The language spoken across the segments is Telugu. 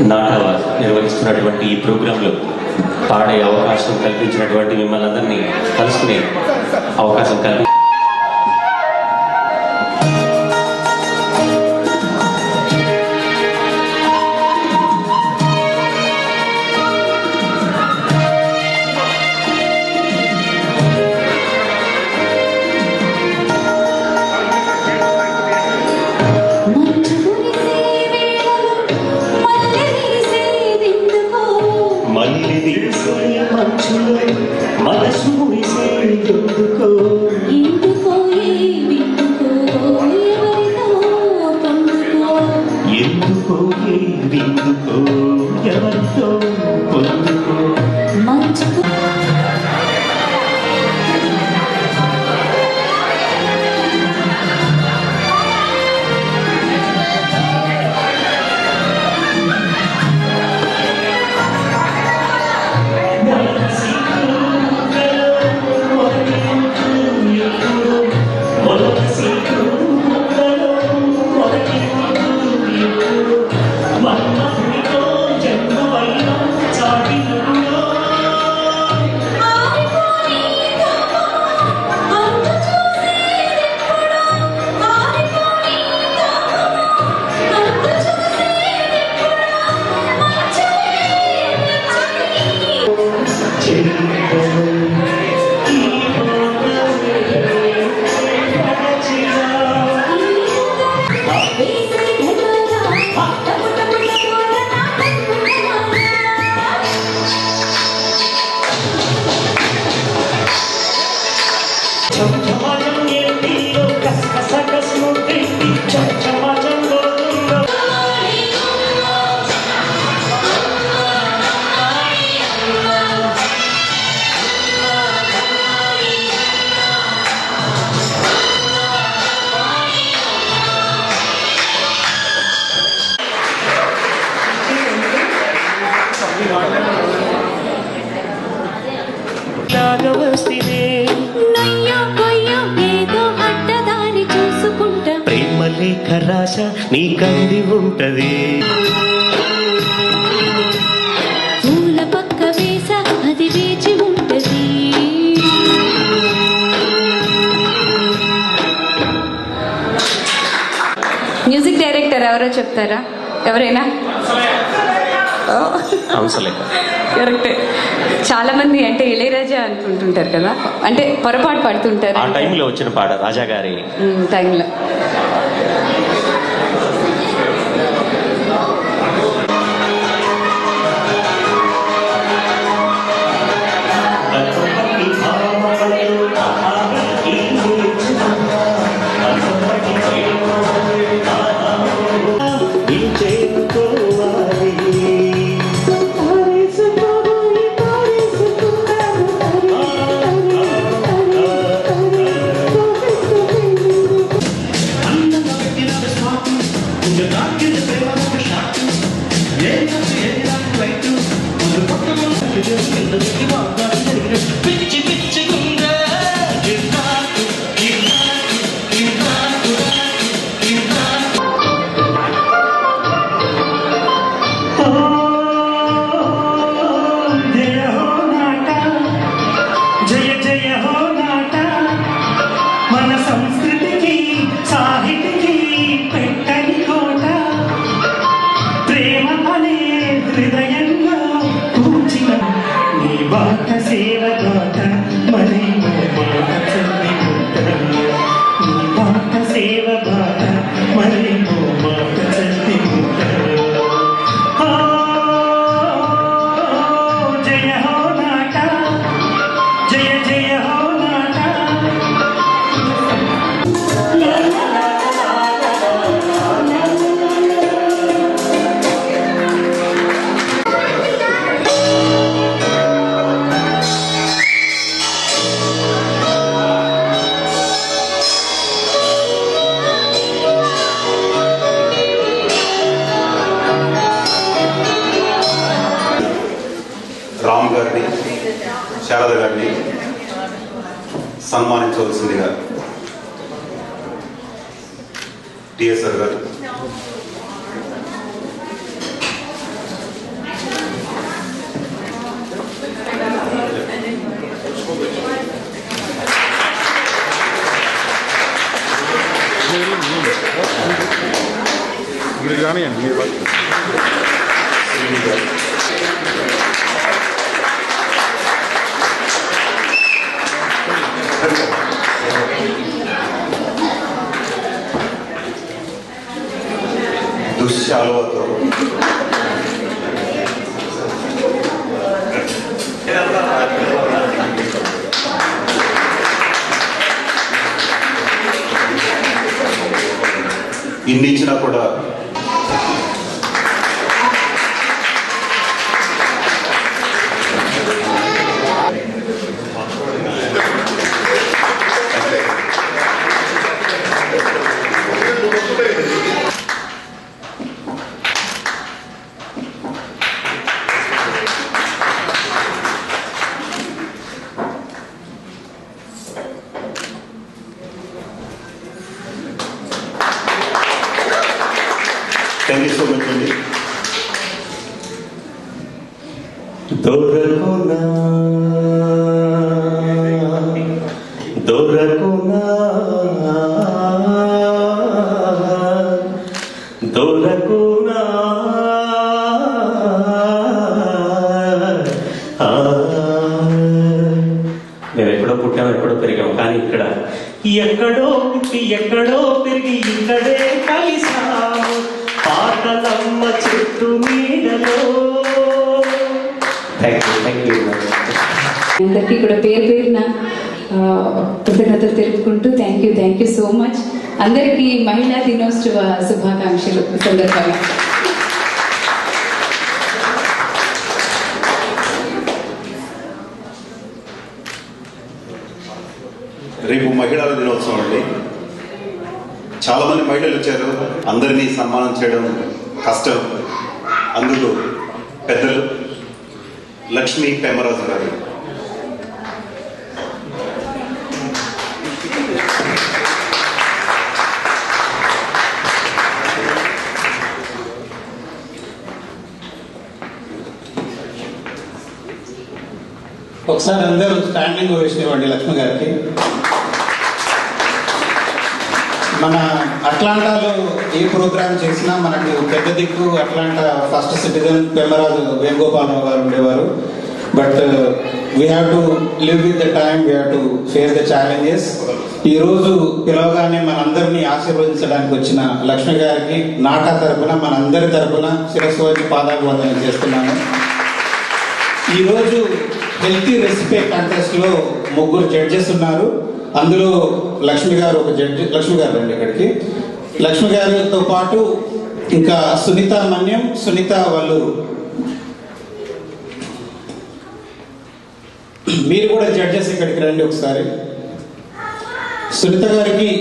నాటవ నిర్వహిస్తున్నటువంటి ఈ ప్రోగ్రాంలో పాడే అవకాశం కల్పించినటువంటి మిమ్మల్ని అందరినీ కలుసుకునే అవకాశం కల్పి మనసు మురిసేందుకో ఎందుకో విందుకో ఎవరితో పొందుకో ప్రేమలేఖ రాశ నీ కంది ఉంటది పూల పక్క వేస అది వేచి ఉంటది మ్యూజిక్ డైరెక్టర్ ఎవరో చెప్తారా ఎవరైనా కరెక్టే చాలా మంది అంటే ఇళయరాజా అనుకుంటుంటారు కదా అంటే పొరపాటు పడుతుంటారు ఆ టైంలో వచ్చిన పాట రాజా గారి టైంలో సన్మానించవలసిందిగా టిఎస్ఆర్ గారు. మీరు కానివ్వండి మీరు శ్రీని గారు. దుశ్శాలువతో ఇన్ని ఇచ్చినా కూడా థ్యాంక్ యూ సో మచ్ అండి. దొరకునా దొరకునా దొరకునా మేము ఎక్కడో పుట్టాము, ఎక్కడో పెరిగాము, కానీ ఇక్కడ ఎక్కడో పుట్టి ఎక్కడో పెరిగి ఇక్కడే కలిసాము పాటలమ్మ చెట్టు నీడలో. థ్యాంక్ యూ అందరికీ కూడా పేరు పేరున కృతజ్ఞతలు తెలుపుకుంటూ థ్యాంక్ యూ సో మచ్. అందరికీ మహిళా దినోత్సవ శుభాకాంక్షలు ఈ సందర్భంగా. రేపు మహిళల దినోత్సవం అండి. చాలా మంది మహిళలు వచ్చారు, అందరినీ సన్మానం చేయడం కష్టం. అందుకు పెద్దలు లక్ష్మీ పెమరాజు గారు. ఒకసారి అందరూ స్టాండింగ్ ఓవేషన్ ఇవ్వండి లక్ష్మి గారికి. మన అట్లాంటాలో ఏ ప్రోగ్రామ్ చేసినా మనకు పెద్ద దిక్కు Atlanta first citizen Pemmaraju Venugopala Rao గారు ఉండేవారు. But we have to live with the time, we have to face the challenges. ఈ రోజు పిలవగానే మనందరినీ ఆశీర్వదించడానికి వచ్చిన లక్ష్మి గారికి నాటా తరపున మనందరి తరపున శిరస్సు వచ్చి పాదాభివందనం చేస్తున్నాను. ఈరోజు హెల్తీ రెసిపీ కాంటెస్ట్ లో 3 జడ్జెస్ ఉన్నారు. అందులో లక్ష్మి గారు ఒక జడ్జి. లక్ష్మి గారు రండి ఇక్కడికి. లక్ష్మి గారితో పాటు ఇంకా సునీత మన్యం, సునీత వల్లూరు, మీరు కూడా జడ్జెస్ ఇక్కడికి రండి ఒకసారి. సునీత గారికి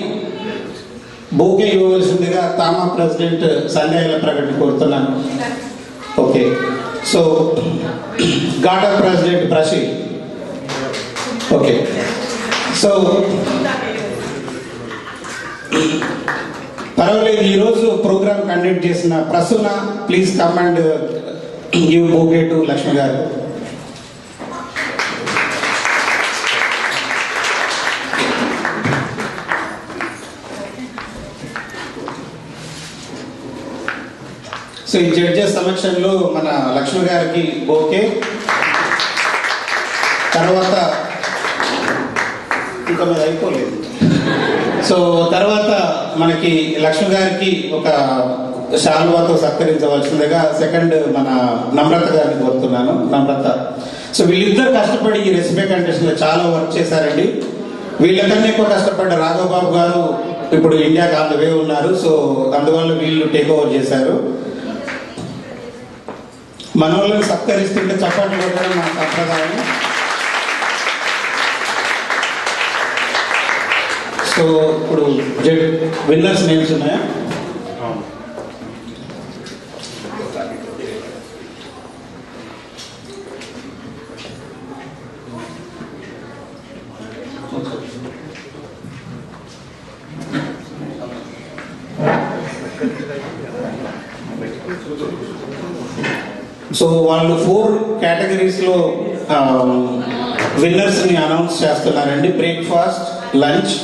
బోకే ఇవ్వవలసిందిగా తామా ప్రెసిడెంట్ సంధ్యాల ప్రకటన కోరుతున్నాను. ఓకే, సో గాటా ప్రెసిడెంట్ ప్రశీల్. ఓకే, సో పర్వాలేదు. ఈరోజు ప్రోగ్రామ్ కండక్ట్ చేసిన Prasuna, please come and give bouquet to Lakshmi garu. So ఈ జడ్జెస్ సమక్షంలో మన లక్ష్మి గారికి బోకే, తర్వాత ఇంకా మీద అయిపోలేదు. సో తర్వాత మనకి లక్ష్మి గారికి ఒక శాలువాతో సత్కరించవలసిందిగా సెకండ్ మన నమ్రత గారిని కోరుతున్నాను. నమ్రత. సో వీళ్ళిద్దరు కష్టపడి ఈ రెసిపీ కంటెస్ట్ లో చాలా వర్క్ చేశారండి. వీళ్ళకన్నా ఎక్కువ కష్టపడ్డ రాఘవబాబు గారు ఇప్పుడు ఇండియాకి ఆన్ ద వే ఉన్నారు. సో అందువల్ల వీళ్ళు టేక్ ఓవర్ చేశారు. మన వాళ్ళని సత్కరిస్తుంటే చప్పట్లు కొట్టడం మన సంప్రదాయం. సో ఇప్పుడు విన్నర్స్ నేమ్స్ ఉన్నాయా? సో వాళ్ళు 4 కేటగిరీస్లో విన్నర్స్ని అనౌన్స్ చేస్తున్నారండి. Breakfast, lunch,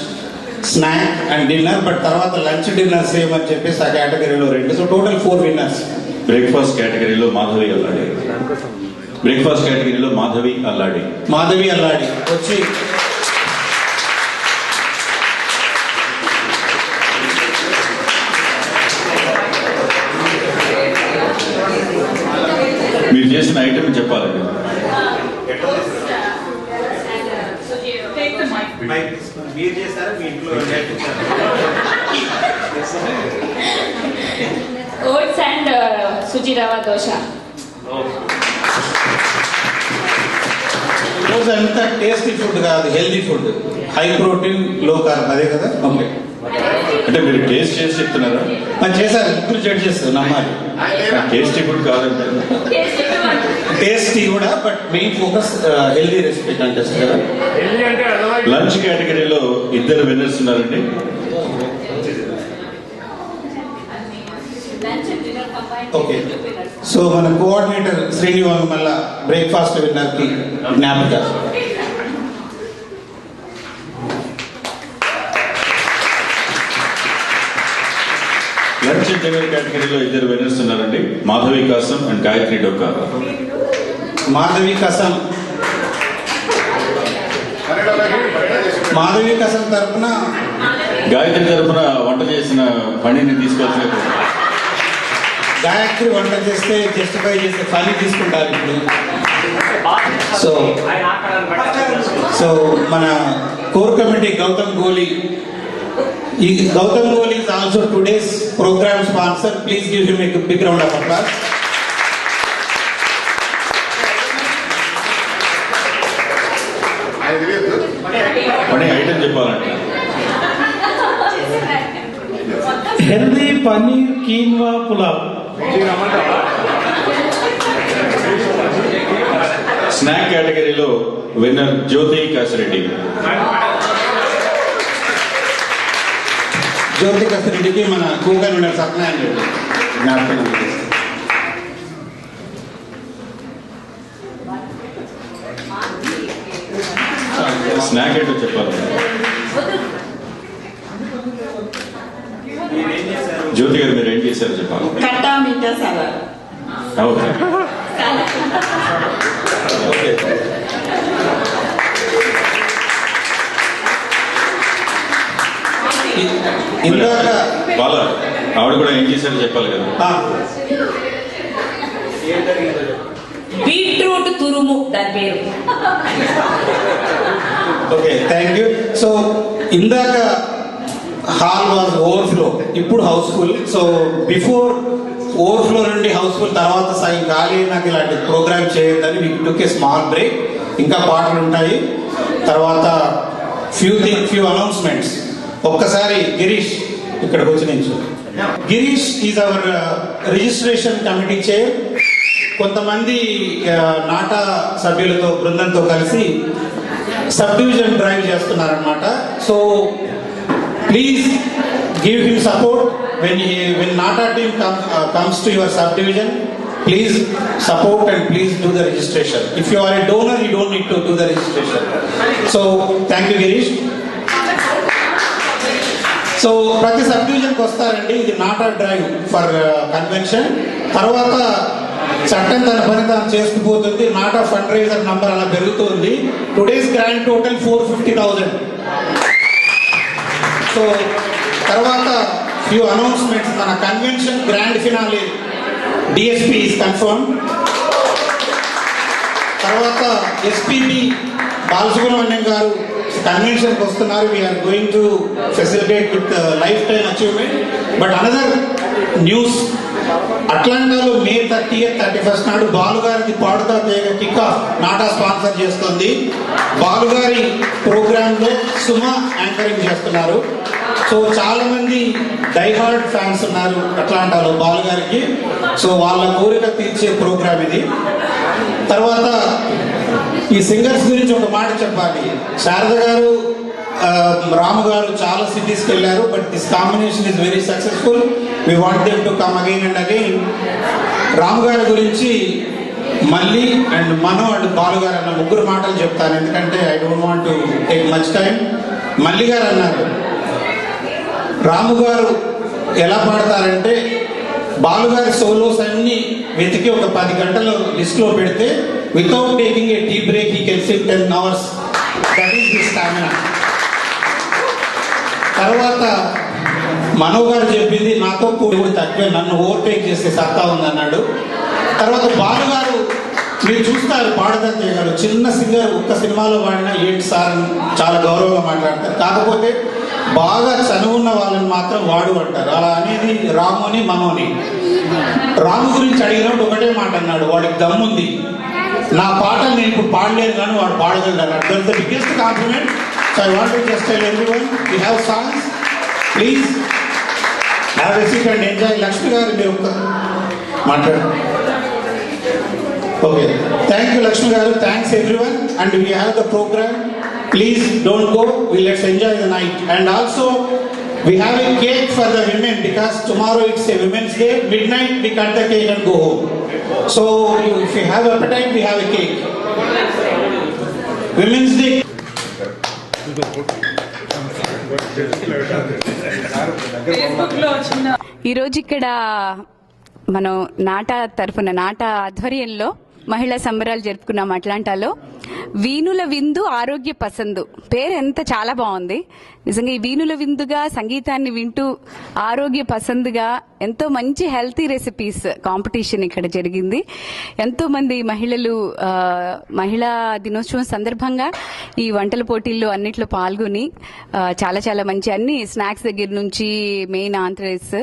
snack and dinner. But తర్వాత లంచ్ డిన్నర్ సేమ్ అని చెప్పేసి ఆ కేటగిరీలో 2. So total 4 winners. బ్రేక్ఫాస్ట్ కేటగిరీలో మాధవి అల్లాడి. బ్రేక్ఫాస్ట్ కేటగిరీలో మాధవి అల్లాడి. మాధవి అల్లాడి వచ్చి మీరు చేసిన ఐటమ్ చెప్పాలండి. Oats and Suji rava dosa. రోజు అంతా టేస్టీ ఫుడ్ కాదు, హెల్దీ ఫుడ్, హై ప్రోటీన్, లో కార్బ్, అదే కదా. ఓకే, అంటే మీరు టేస్ట్ చేసి చెప్తున్నారా? మరి చేశారు, ఇప్పుడు జడ్జెస్ నమ్మాలి. టేస్టీ ఫుడ్ కాదంటే టేస్టీ కూడా, but main focus healthy recipe contest కదా. లంచ్ కేటగిరీలో 2 విన్నర్స్ ఉన్నారండి. ఓకే, సో మన కోఆర్డినేటర్ శ్రీనివాస్ మళ్ళా బ్రేక్ఫాస్ట్ విన్నర్ కి జ్ఞాపక. లంచ్ అండ్ డిన్నర్ కేటగిరీలో 2 విన్నర్స్ ఉన్నారండి. మాధవి కాసం అండ్ గాయత్రి డొక్కా. మాధవి కసం తరఫున గాయత్రి తరఫున వంట చేసిన పనిని తీసుకొచ్చిన గాయత్రి వంట చేస్తే జస్టిఫై చేస్తే పని తీసుకుంటారు ఇప్పుడు. సో మన కోర్ కమిటీ గౌతమ్ గోలీ. ఈ గౌతమ్ గోలీ is also today's program sponsor. Please give him a big round of applause. పని ఐటమ్ చెప్పాలంటే healthy paneer quinoa pulao. Snack కేటగిరీలో విన్నర్ జ్యోతి కాసిరెడ్డి. జ్యోతి కసిరెడ్డికి మన కూగన్ విన్నర్ సత్యనారాయణ రెడ్డి జ్ఞాపకం. స్నాక్ ఏంటో చెప్పాలి. జ్యోతి గారు మీరు ఏం చేశారు చెప్పాలి. కట్టా మీఠా సలాడ్. Okay, okay. ఇందాక వాళ్ళ ఆవిడ కూడా ఏం చేశారో చెప్పాలి కదా. బీట్రూట్ తురుము దాని పేరు. Okay, thank you. సో ఇందాక హాల్ వాజ్ ఓవర్ఫ్లో, ఇప్పుడు హౌస్ఫుల్. సో బిఫోర్ ఓవర్ఫ్లో నుండి హౌస్ఫుల్, తర్వాత సగం ఖాళీ నాకు ఇలాంటి ప్రోగ్రామ్ చేయొద్దని we took a small break. ఇంకా పాటలు ఉంటాయి, తర్వాత ఫ్యూ అనౌన్స్మెంట్స్. ఒక్కసారి గిరీష్ ఇక్కడికి వచ్చి నించు. Girish is our registration committee chair. కొంతమంది నాటా సభ్యులతో బృందంతో కలిసి సబ్ డివిజన్ డ్రైవ్ చేస్తున్నారనమాట. So please give him support when Nata team comes to your subdivision. Please support and please do the registration. If you are a donor, you don't need to do the registration. So thank you, Girish. So ప్రతి సబ్ డివిజన్కి వస్తారండి. ఇది నాటా డ్రైవ్ ఫర్ కన్వెన్షన్. తర్వాత చట్టం తన పని తాను చేసుకుపోతుంది. నాటా ఫండ్ రైజర్ నంబర్ అలా పెరుగుతుంది. Today's grand total 450,000. సో తర్వాత ఫ్యూ అనౌన్స్మెంట్స్. మన convention grand finale DSP is confirm. తర్వాత ఎస్పీబీ బాలసుబ్రహ్మణ్యం గారు కన్వెన్షన్కి వస్తున్నారు. We are going to facilitate with lifetime achievement. But another news, అట్లాంటాలో May 30th, 31st నాడు బాలుగారికి పాడుతా తీగ కిక్ ఆఫ్ నాటా స్పాన్సర్ చేస్తుంది. బాలుగారి ప్రోగ్రాంలో సుమ యాంకరింగ్ చేస్తున్నారు. సో చాలా మంది డైహార్డ్ ఫ్యాన్స్ ఉన్నారు అట్లాంటాలో బాలుగారికి. సో వాళ్ళ కోరిక తీర్చే ప్రోగ్రామ్ ఇది. తర్వాత ఈ సింగర్స్ గురించి ఒక మాట చెప్పాలి. శారద గారు రాము గారు చాలా సిటీస్కి వెళ్ళారు, but this combination is very successful. We want them to come again and again. Ramu గారి గురించి మళ్ళీ అండ్ మను అండ్ బాలు గారు అన్న ముగ్గురు మాటలు చెప్తాను, ఎందుకంటే I don't want to take much time. Malli garu అన్నారు, రాము గారు ఎలా పాడతారంటే బాలుగారి సోలోస్ అన్ని వెతికి ఒక 10 గంటలు లిస్ట్లో పెడితే without taking a tea break he can sit 10 hours. That is the stamina. తర్వాత మనో గారు చెప్పింది నాతో కూడా తక్కువే, నన్ను ఓవర్టేక్ చేసే సత్తా ఉందన్నాడు. తర్వాత బాలు గారు మీరు చూస్తారు పాడదంతే గారు చిన్న సింగర్, ఒక్క సినిమాలో పాడినా ఏంటి సార్ అని చాలా గౌరవంగా మాట్లాడతారు. కాకపోతే బాగా చనువున్న వాళ్ళని మాత్రం వాడు అంటారు. అలా అనేది రాముని మనోని. రాము గురించి అడిగినప్పుడు ఒకటే మాట అన్నాడు, వాడికి దమ్ముంది, నా పాటలు నేను ఇప్పుడు పాడలేదు కానీ వాడు పాడగలడు అన్నాడు. That is the biggest compliment. So I want to just tell everyone we have songs, please have a seat and enjoy. Lakshmi గారు మీరు ఒక్క మాట్లాడు. ఓకే, థ్యాంక్ యూ లక్ష్మి గారు. Thanks everyone and we have the programme. Please don't go. Let's enjoy the night. And also, we have a cake for the women because tomorrow it's a Women's Day. Midnight we cut the cake and go home. So if you have appetite, we have a cake. Women's Day. ఈరోజు ఇక్కడ మనం నాటా తరఫున నాటా ఆధ్వర్యంలో మహిళా సంబరాలు జరుపుకున్నాం అట్లాంటాలో. వీణుల విందు ఆరోగ్య పసందు పేరు ఎంత చాలా బాగుంది నిజంగా. ఈ వీణుల విందుగా సంగీతాన్ని వింటూ ఆరోగ్య పసందుగా ఎంతో మంచి హెల్తీ రెసిపీస్ కాంపిటీషన్ ఇక్కడ జరిగింది. ఎంతో మంది మహిళలు మహిళా దినోత్సవం సందర్భంగా ఈ వంటల పోటీల్లో అన్నిట్లో పాల్గొని చాలా చాలా మంచి అన్ని స్నాక్స్ దగ్గర నుంచి మెయిన్ ఆంథరైస్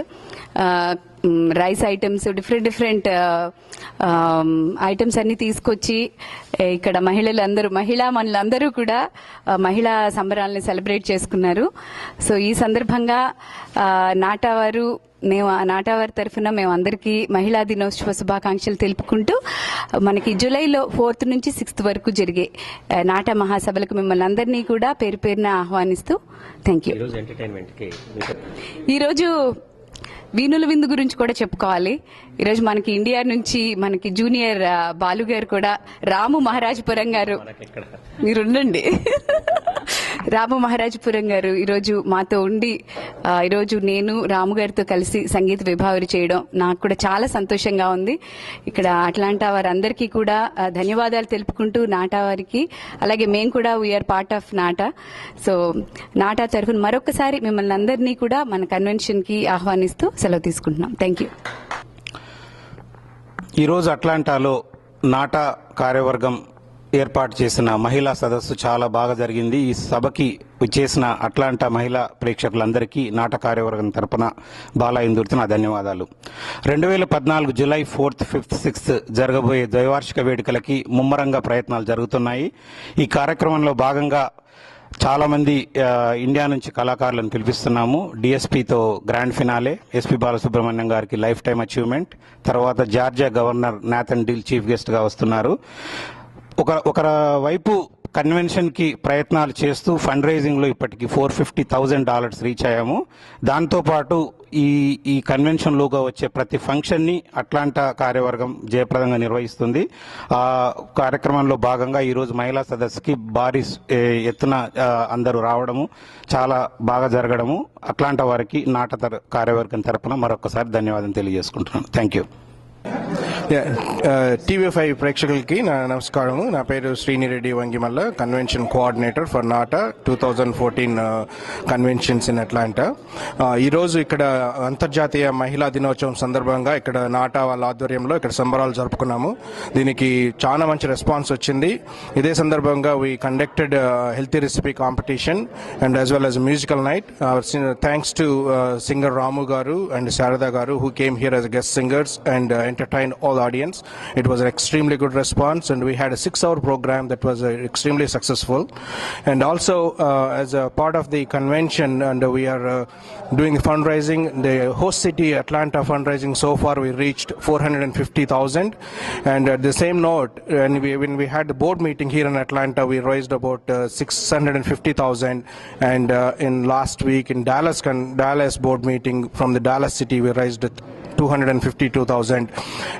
రైస్ ఐటమ్స్ డిఫరెంట్ ఐటమ్స్ అన్ని తీసుకొచ్చి ఇక్కడ మహిళలందరూ కూడా మహిళా సంబరాలని సెలబ్రేట్ చేసుకున్నారు. సో ఈ సందర్భంగా నాటావారి తరఫున మేము అందరికీ మహిళా దినోత్సవ శుభాకాంక్షలు తెలుపుకుంటూ మనకి జూలైలో 4th నుంచి 6th వరకు జరిగే నాటా మహాసభలకు మిమ్మల్ని అందరినీ కూడా పేరు పేరున ఆహ్వానిస్తూ థ్యాంక్ యూ. ఈరోజు వీణుల విందు గురించి కూడా చెప్పుకోవాలి. ఈరోజు మనకి ఇండియా నుంచి మనకి జూనియర్ బాలు గారు కూడా రాము మహారాజపురం గారు మీరుండండి రాము మహారాజపురం గారు ఈరోజు మాతో ఉండి ఈరోజు నేను రాము గారితో కలిసి సంగీత విభావరి చేయడం నాకు కూడా చాలా సంతోషంగా ఉంది. ఇక్కడ అట్లాంటా వారందరికీ కూడా ధన్యవాదాలు తెలుపుకుంటూ నాటా వారికి అలాగే మేము కూడా వీఆర్ పార్ట్ ఆఫ్ నాటా. సో నాటా తరఫున మరొకసారి మిమ్మల్ని అందరినీ కూడా మన కన్వెన్షన్ కి ఆహ్వానిస్తూ సెలవు తీసుకుంటున్నాం. Thank you. ఈరోజు అట్లాంటాలో నాటా కార్యవర్గం ఏర్పాటు చేసిన మహిళా సదస్సు చాలా బాగా జరిగింది. ఈ సభకి చేసిన అట్లాంటా మహిళా ప్రేక్షకులందరికీ నాట కార్యవర్గం తరపున బాలాయిందూర్తి నా ధన్యవాదాలు. 2014 జూలై 4th, 5th, 6th జరగబోయే ద్వైవార్షిక వేడుకలకి ముమ్మరంగా ప్రయత్నాలు జరుగుతున్నాయి. ఈ కార్యక్రమంలో భాగంగా చాలా మంది ఇండియా నుంచి కళాకారులను పిలిపిస్తున్నాము. డిఎస్పీతో గ్రాండ్ ఫినాలే, ఎస్పీ బాలసుబ్రహ్మణ్యం గారికి లైఫ్ టైమ్ అచీవ్మెంట్, తర్వాత Georgia governor Nathan deal chief guest గా వస్తున్నారు. ఒక వైపు కన్వెన్షన్ కి ప్రయత్నాలు చేస్తూ ఫండ్ రైజింగ్ లో ఇప్పటికి $450,000 రీచ్ అయ్యాము. దాంతోపాటు ఈ కన్వెన్షన్ లోగా వచ్చే ప్రతి ఫంక్షన్ ని అట్లాంటా కార్యవర్గం జయప్రదంగా నిర్వహిస్తుంది. ఆ కార్యక్రమంలో భాగంగా ఈరోజు మహిళా సదస్సుకి భారీ ఎత్తున అందరూ రావడము చాలా బాగా జరగడము అట్లాంటా వారికి నాట కార్యవర్గం తరపున మరొకసారి ధన్యవాదం తెలియజేసుకుంటున్నాను. Thank you. TV5 ప్రేక్షకులకి నా నమస్కారము. నా పేరు శ్రీనిరెడ్డి వంగిమల్ల, convention coordinator for నాటా 2014 conventions in Atlanta. ఈరోజు ఇక్కడ అంతర్జాతీయ మహిళా దినోత్సవం సందర్భంగా ఇక్కడ నాటా వాళ్ళ ఆధ్వర్యంలో ఇక్కడ సంబరాలు జరుపుకున్నాము. దీనికి చాలా మంచి రెస్పాన్స్ వచ్చింది. ఇదే సందర్భంగా we conducted healthy recipe competition and as well as musical night. Thanks to singer Ramu garu and Sharada గారు who came here as guest singers and entertained all small audience. It was an extremely good response, and we had a 6-hour program that was extremely successful. And also, as a part of the convention, and we are doing fundraising, the host city Atlanta fundraising, so far we reached 450,000. And at the same note, when we had the board meeting here in Atlanta, we raised about 650,000. And in last week in Dallas board meeting from the Dallas city, we raised 252,000.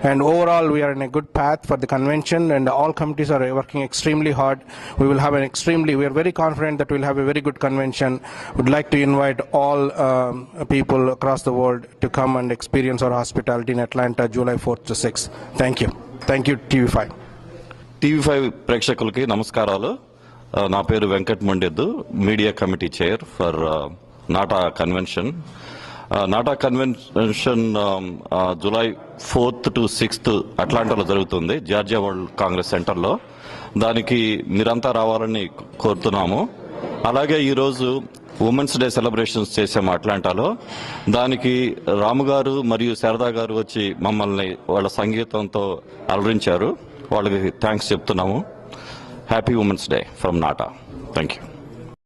And overall, we are in a good path for the convention, and all committees are working extremely hard. We are very confident that we'll have a very good convention. Would like to invite all people across the world to come and experience our hospitality in Atlanta, July 4th to 6th. Thank you. Thank you, TV5. TV5 ప్రేక్షకులకి నమస్కారాలు. నా పేరు Venkat Mondeddu, media committee chair for NATA convention. NATA convention July 4th to 6th అట్లాంటాలో జరుగుతుంది, జార్జియా వరల్డ్ కాంగ్రెస్ సెంటర్లో. దానికి మీరంతా రావాలని కోరుతున్నాము. అలాగే ఈరోజు ఉమెన్స్ డే సెలబ్రేషన్స్ చేసాము అట్లాంటాలో. దానికి రాము గారు మరియు శారదా గారు వచ్చి మమ్మల్ని వాళ్ళ సంగీతంతో అలరించారు. వాళ్ళకి థ్యాంక్స్ చెప్తున్నాము. Happy women's day from NATA. Thank you.